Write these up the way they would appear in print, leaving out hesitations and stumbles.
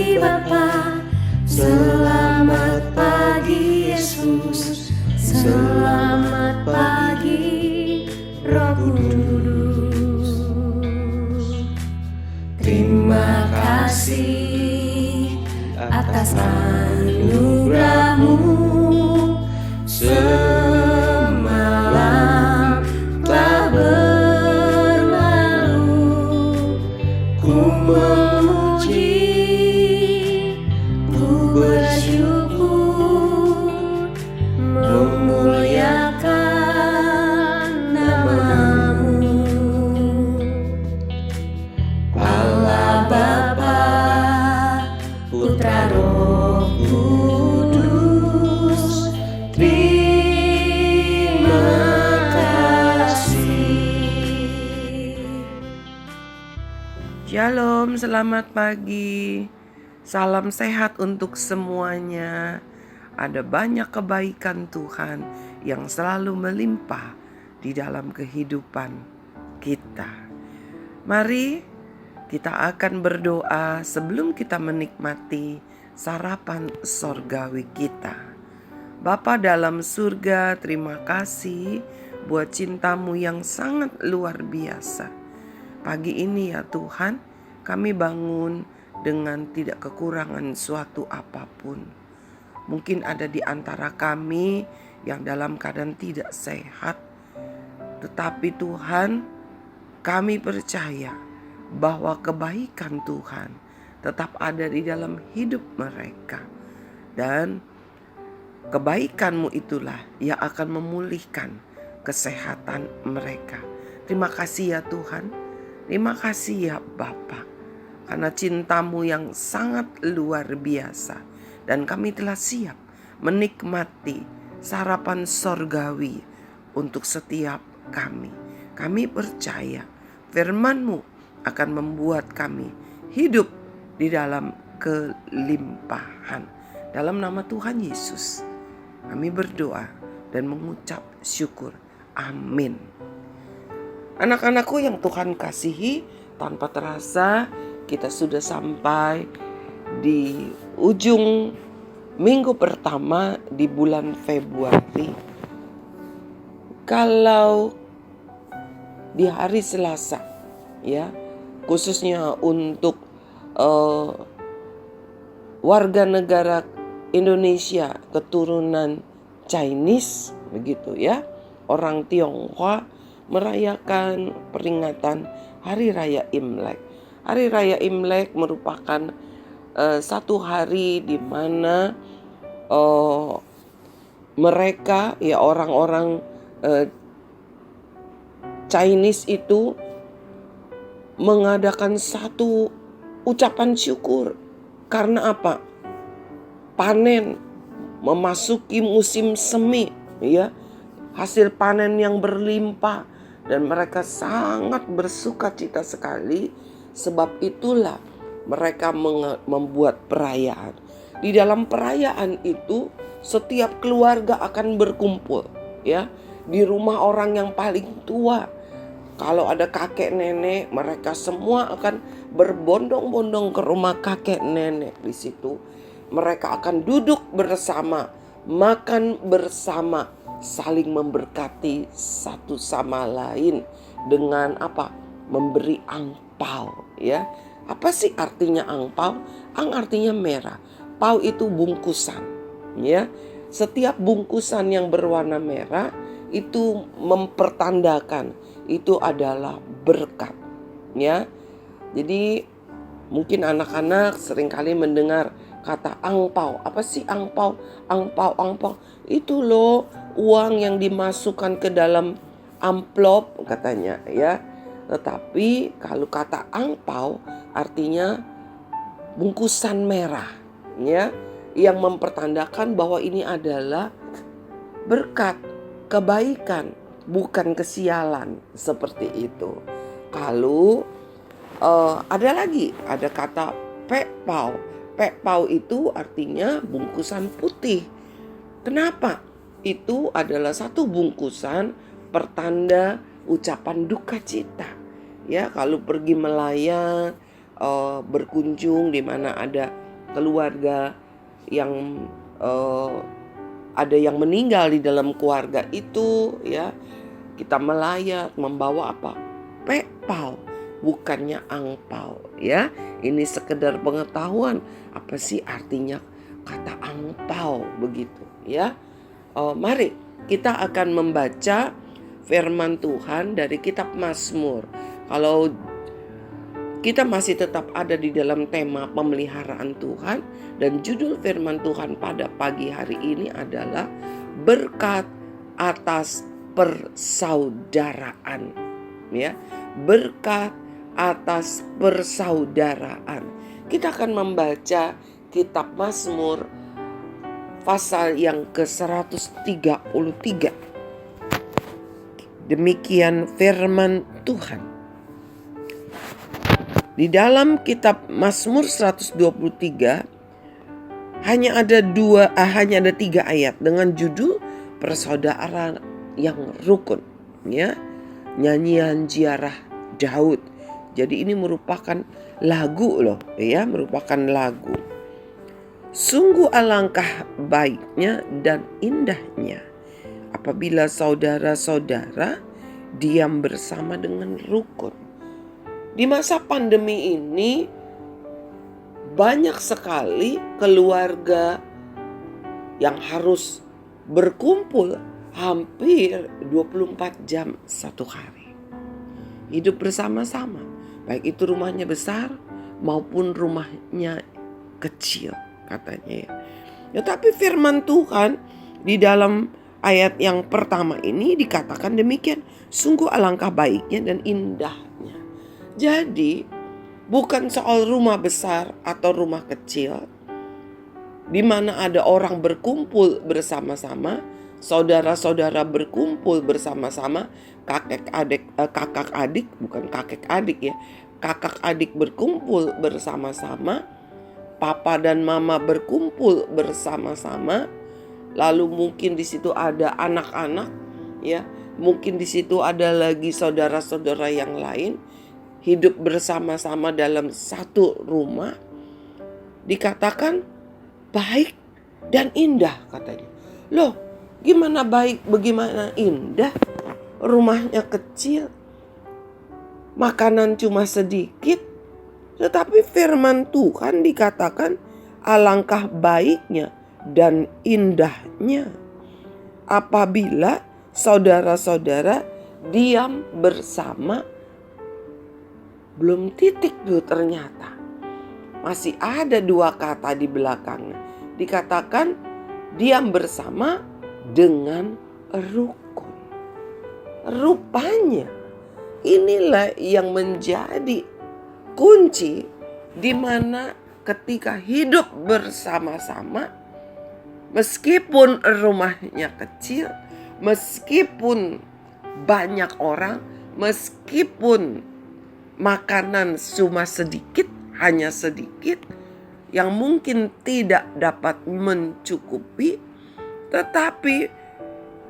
pagi Bapa, selamat pagi Yesus, selamat pagi Roh Kudus. Terima kasih atas anugerah-Mu. Semalam telah berlalu, ku memuji, ku bersyukur, memuliakan nama-Mu. Allah Bapa, Putra Roh Kudus, terima kasih. Shalom, selamat pagi. Salam sehat untuk semuanya. Ada banyak kebaikan Tuhan yang selalu melimpah di dalam kehidupan kita. Mari kita akan berdoa sebelum kita menikmati sarapan sorgawi kita. Bapa dalam surga, terima kasih buat cinta-Mu yang sangat luar biasa. Pagi ini ya Tuhan, kami bangun dengan tidak kekurangan suatu apapun. Mungkin ada di antara kami yang dalam keadaan tidak sehat, tetapi Tuhan, kami percaya bahwa kebaikan Tuhan tetap ada di dalam hidup mereka. Dan kebaikan-Mu itulah yang akan memulihkan kesehatan mereka. Terima kasih ya Tuhan. Terima kasih ya Bapa, karena cinta-Mu yang sangat luar biasa. Dan kami telah siap menikmati sarapan sorgawi untuk setiap kami. Kami percaya firman-Mu akan membuat kami hidup di dalam kelimpahan. Dalam nama Tuhan Yesus, kami berdoa dan mengucap syukur. Amin. Anak-anakku yang Tuhan kasihi, tanpa terasa kita sudah sampai di ujung minggu pertama di bulan Februari. Kalau di hari Selasa, ya, khususnya untuk warga negara Indonesia keturunan Chinese, begitu ya, orang Tionghoa merayakan peringatan Hari Raya Imlek. Hari Raya Imlek merupakan satu hari di mana mereka, ya orang-orang Chinese itu mengadakan satu ucapan syukur. Karena apa? Panen, memasuki musim semi, ya, hasil panen yang berlimpah. Dan mereka sangat bersukacita sekali. Sebab itulah mereka membuat perayaan. Di dalam perayaan itu setiap keluarga akan berkumpul, ya, di rumah orang yang paling tua. Kalau ada kakek nenek, mereka semua akan berbondong-bondong ke rumah kakek nenek. Di situ mereka akan duduk bersama, makan bersama, saling memberkati satu sama lain dengan apa? Memberi angpau, ya. Apa sih artinya angpau? Ang artinya merah. Pau itu bungkusan, ya. Setiap bungkusan yang berwarna merah itu mempertandakan itu adalah berkat, ya. Jadi mungkin anak-anak seringkali mendengar kata angpau. Apa sih angpau? Angpau. Itu loh uang yang dimasukkan ke dalam amplop katanya, ya. Tetapi kalau kata angpau artinya bungkusan merah, ya, yang mempertandakan bahwa ini adalah berkat, kebaikan, bukan kesialan, seperti itu. Kalau ada lagi, ada kata pekpau. Pekpau itu artinya bungkusan putih. Kenapa? Itu adalah satu bungkusan pertanda ucapan duka cita. Ya, kalau pergi melayat, berkunjung di mana ada keluarga yang ada yang meninggal di dalam keluarga itu, ya, kita melayat membawa apa? Pekpal, bukannya angpau, ya. Ini sekedar pengetahuan apa sih artinya kata angpau begitu, ya. Mari kita akan membaca firman Tuhan dari kitab Mazmur. Kalau kita masih tetap ada di dalam tema pemeliharaan Tuhan, dan judul firman Tuhan pada pagi hari ini adalah berkat atas persaudaraan, ya. Berkat atas persaudaraan. Kita akan membaca kitab Mazmur pasal yang ke-133. Demikian firman Tuhan. Di dalam kitab Mazmur 123 hanya ada 3 ayat dengan judul persaudaraan yang rukun, ya. Nyanyian ziarah Daud. Jadi ini merupakan lagu loh, ya, merupakan lagu. Sungguh alangkah baiknya dan indahnya apabila saudara-saudara diam bersama dengan rukun. Di masa pandemi ini banyak sekali keluarga yang harus berkumpul hampir 24 jam satu hari. Hidup bersama-sama, baik itu rumahnya besar maupun rumahnya kecil, katanya, ya. Tetapi firman Tuhan di dalam ayat yang pertama ini dikatakan demikian, sungguh alangkah baiknya dan indahnya. Jadi bukan soal rumah besar atau rumah kecil, di mana ada orang berkumpul bersama-sama, saudara-saudara berkumpul bersama-sama, kakak adik berkumpul bersama-sama, papa dan mama berkumpul bersama-sama. Lalu mungkin di situ ada anak-anak, ya. Mungkin di situ ada lagi saudara-saudara yang lain hidup bersama-sama dalam satu rumah. Dikatakan baik dan indah, katanya. Loh, gimana baik, bagaimana indah? Rumahnya kecil, makanan cuma sedikit. Tetapi firman Tuhan dikatakan alangkah baiknya dan indahnya apabila saudara-saudara diam bersama. Belum titik tuh, ternyata masih ada 2 kata di belakangnya. Dikatakan diam bersama dengan rukun. Rupanya inilah yang menjadi kunci di mana ketika hidup bersama-sama, meskipun rumahnya kecil, meskipun banyak orang, meskipun makanan cuma sedikit, hanya sedikit, yang mungkin tidak dapat mencukupi, tetapi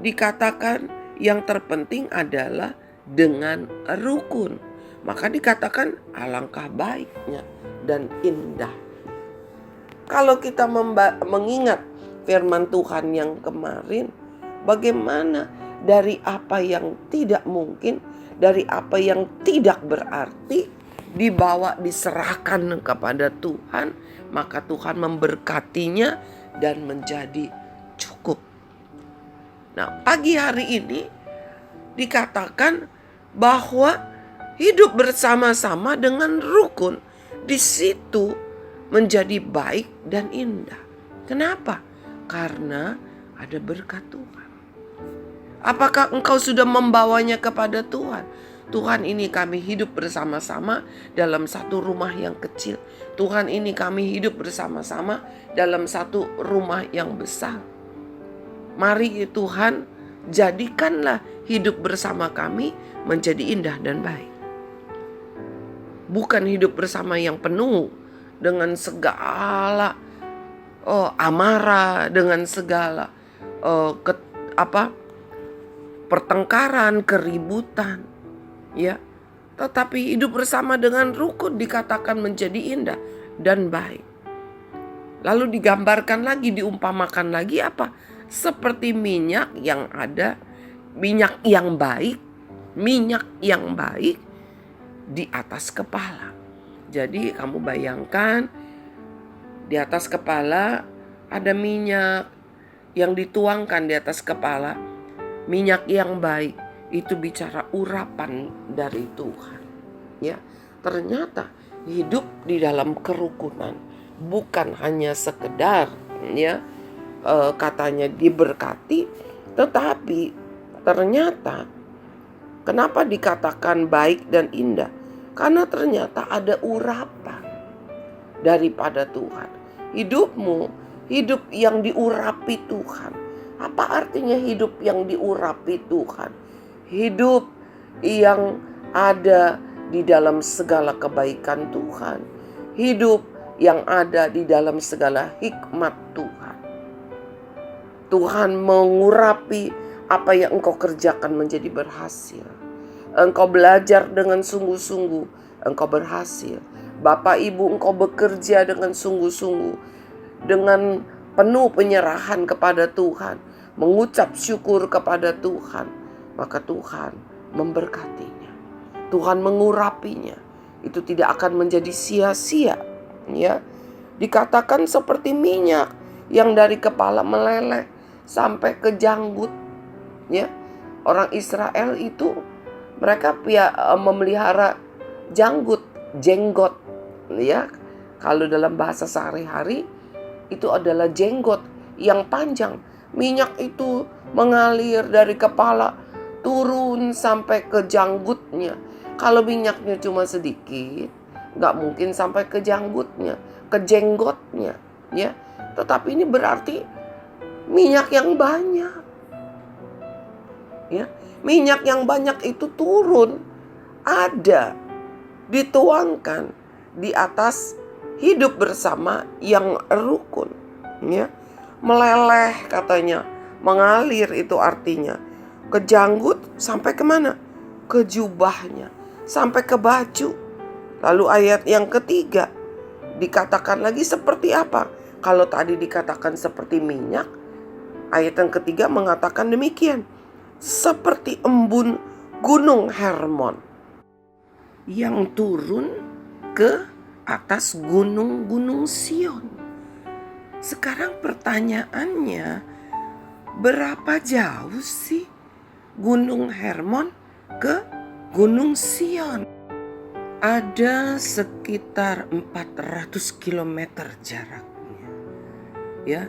dikatakan yang terpenting adalah dengan rukun. Maka dikatakan alangkah baiknya dan indah. Kalau kita mengingat firman Tuhan yang kemarin, bagaimana dari apa yang tidak mungkin, dari apa yang tidak berarti, dibawa diserahkan kepada Tuhan, maka Tuhan memberkatinya dan menjadi cukup. Nah, pagi hari ini dikatakan bahwa hidup bersama-sama dengan rukun di situ menjadi baik dan indah. Kenapa? Karena ada berkat Tuhan. Apakah engkau sudah membawanya kepada Tuhan? Tuhan, ini kami hidup bersama-sama dalam satu rumah yang kecil. Tuhan, ini kami hidup bersama-sama dalam satu rumah yang besar. Mari Tuhan, jadikanlah hidup bersama kami menjadi indah dan baik. Bukan hidup bersama yang penuh dengan segala amarah, dengan segala pertengkaran, keributan, ya. Tetapi hidup bersama dengan rukun dikatakan menjadi indah dan baik. Lalu digambarkan lagi, diumpamakan lagi apa? Seperti minyak yang ada, minyak yang baik di atas kepala. Jadi kamu bayangkan di atas kepala ada minyak yang dituangkan di atas kepala. Minyak yang baik itu bicara urapan dari Tuhan. Ya, ternyata hidup di dalam kerukunan bukan hanya sekedar katanya diberkati, tetapi ternyata kenapa dikatakan baik dan indah? Karena ternyata ada urapan daripada Tuhan. Hidupmu, hidup yang diurapi Tuhan. Apa artinya hidup yang diurapi Tuhan? Hidup yang ada di dalam segala kebaikan Tuhan. Hidup yang ada di dalam segala hikmat Tuhan. Tuhan mengurapi apa yang engkau kerjakan menjadi berhasil. Engkau belajar dengan sungguh-sungguh, engkau berhasil. Bapak Ibu, engkau bekerja dengan sungguh-sungguh, dengan penuh penyerahan kepada Tuhan, mengucap syukur kepada Tuhan, maka Tuhan memberkatinya. Tuhan mengurapinya. Itu tidak akan menjadi sia-sia, ya. Dikatakan seperti minyak yang dari kepala meleleh sampai ke janggut, ya. Orang Israel itu mereka memelihara jenggot, ya. Kalau dalam bahasa sehari-hari itu adalah jenggot yang panjang. Minyak itu mengalir dari kepala turun sampai ke janggutnya. Kalau minyaknya cuma sedikit, nggak mungkin sampai ke janggutnya, ke jenggotnya, ya. Tetapi ini berarti minyak yang banyak, ya. Minyak yang banyak itu turun, ada, dituangkan di atas hidup bersama yang rukun, ya. Meleleh katanya, mengalir itu artinya ke janggut sampai kemana? Ke jubahnya, sampai ke baju. Lalu ayat yang ketiga dikatakan lagi seperti apa? Kalau tadi dikatakan seperti minyak, ayat yang ketiga mengatakan demikian. Seperti embun gunung Hermon yang turun ke atas gunung-gunung Sion. Sekarang pertanyaannya, berapa jauh sih gunung Hermon ke gunung Sion? Ada sekitar 400 km jaraknya, ya.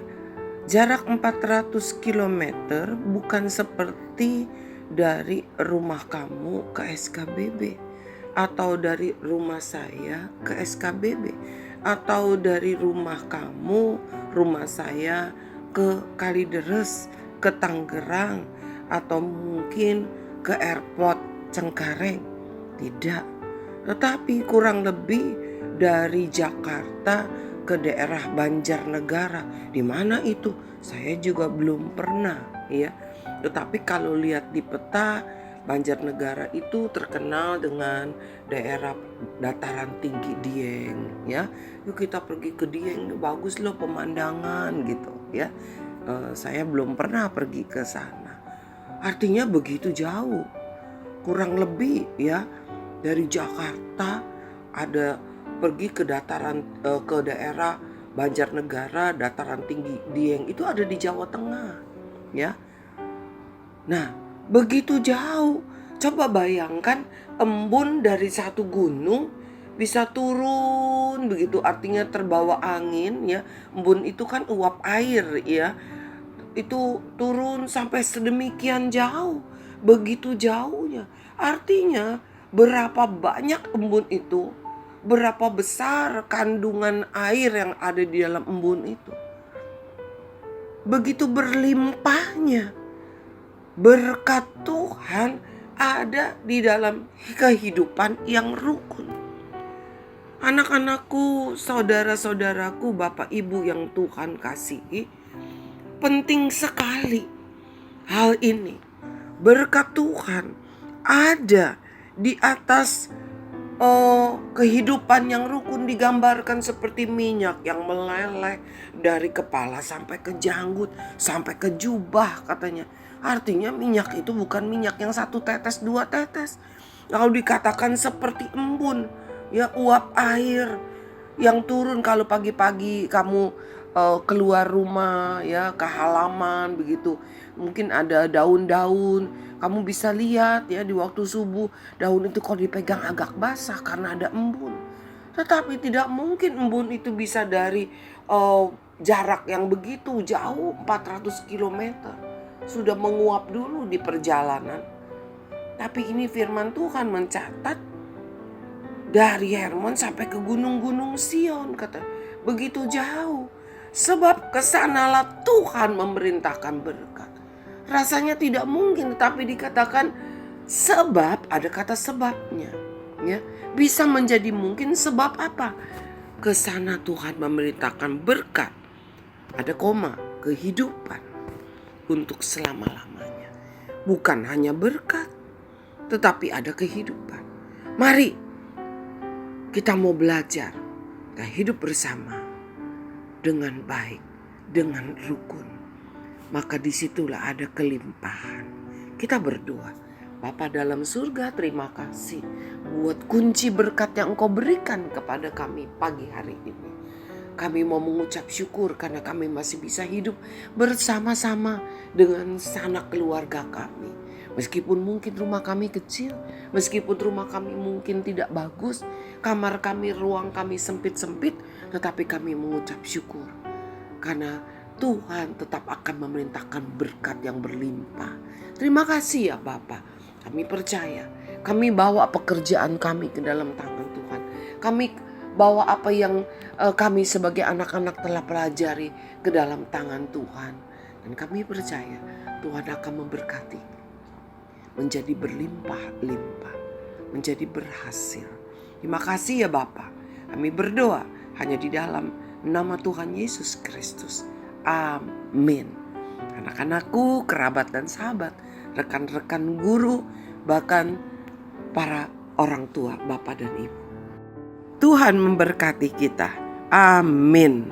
Jarak 400 km bukan seperti dari rumah kamu ke SKBB, atau dari rumah saya ke SKBB, atau dari rumah kamu, rumah saya ke Kalideres, ke Tangerang, atau mungkin ke airport Cengkareng. Tidak, tetapi kurang lebih dari Jakarta ke daerah Banjarnegara. Di mana itu? Saya juga belum pernah, ya. Tetapi kalau lihat di peta, Banjarnegara itu terkenal dengan daerah dataran tinggi Dieng, ya. Yuk kita pergi ke Dieng, bagus loh pemandangan gitu, ya. Saya belum pernah pergi ke sana. Artinya begitu jauh. Kurang lebih, ya, dari Jakarta ada pergi ke dataran ke daerah Banjarnegara, dataran tinggi Dieng itu ada di Jawa Tengah, ya. Nah, begitu jauh. Coba bayangkan embun dari satu gunung bisa turun begitu, artinya terbawa angin, ya. Embun itu kan uap air, ya. Itu turun sampai sedemikian jauh, begitu jauhnya. Artinya berapa banyak embun itu? Berapa besar kandungan air yang ada di dalam embun itu. Begitu berlimpahnya berkat Tuhan ada di dalam kehidupan yang rukun. Anak-anakku, saudara-saudaraku, Bapak Ibu yang Tuhan kasihi, penting sekali hal ini. Berkat Tuhan ada di atas kehidupan yang rukun digambarkan seperti minyak yang meleleh dari kepala sampai ke janggut, sampai ke jubah katanya. Artinya minyak itu bukan minyak yang 1 tetes, 2 tetes. Lalu dikatakan seperti embun, ya, uap air yang turun kalau pagi-pagi kamu keluar rumah, ya, ke halaman begitu. Mungkin ada daun-daun, kamu bisa lihat ya di waktu subuh daun itu kalau dipegang agak basah karena ada embun. Tetapi tidak mungkin embun itu bisa dari jarak yang begitu jauh, 400 kilometer. Sudah menguap dulu di perjalanan. Tapi ini firman Tuhan mencatat dari Hermon sampai ke gunung-gunung Sion, kata. Begitu jauh. Sebab kesanalah Tuhan memerintahkan berkat. Rasanya tidak mungkin, tetapi dikatakan sebab, ada kata sebabnya. Ya, bisa menjadi mungkin sebab apa? Kesana Tuhan memerintahkan berkat. Ada koma, kehidupan untuk selama-lamanya. Bukan hanya berkat, tetapi ada kehidupan. Mari kita mau belajar dan hidup bersama dengan baik, dengan rukun. Maka disitulah ada kelimpahan. Kita berdoa. Bapa dalam surga, terima kasih buat kunci berkat yang Engkau berikan kepada kami pagi hari ini. Kami mau mengucap syukur karena kami masih bisa hidup bersama-sama dengan sanak keluarga kami. Meskipun mungkin rumah kami kecil, meskipun rumah kami mungkin tidak bagus, kamar kami, ruang kami sempit-sempit, tetapi kami mengucap syukur. Karena Tuhan tetap akan memerintahkan berkat yang berlimpah. Terima kasih ya Bapa. Kami percaya, kami bawa pekerjaan kami ke dalam tangan Tuhan. Kami bawa apa yang kami sebagai anak-anak telah pelajari ke dalam tangan Tuhan. Dan kami percaya Tuhan akan memberkati, menjadi berlimpah-limpah, menjadi berhasil. Terima kasih ya Bapa. Kami berdoa hanya di dalam nama Tuhan Yesus Kristus. Amin. Anak-anakku, kerabat dan sahabat, rekan-rekan guru, bahkan para orang tua, Bapak dan Ibu. Tuhan memberkati kita. Amin.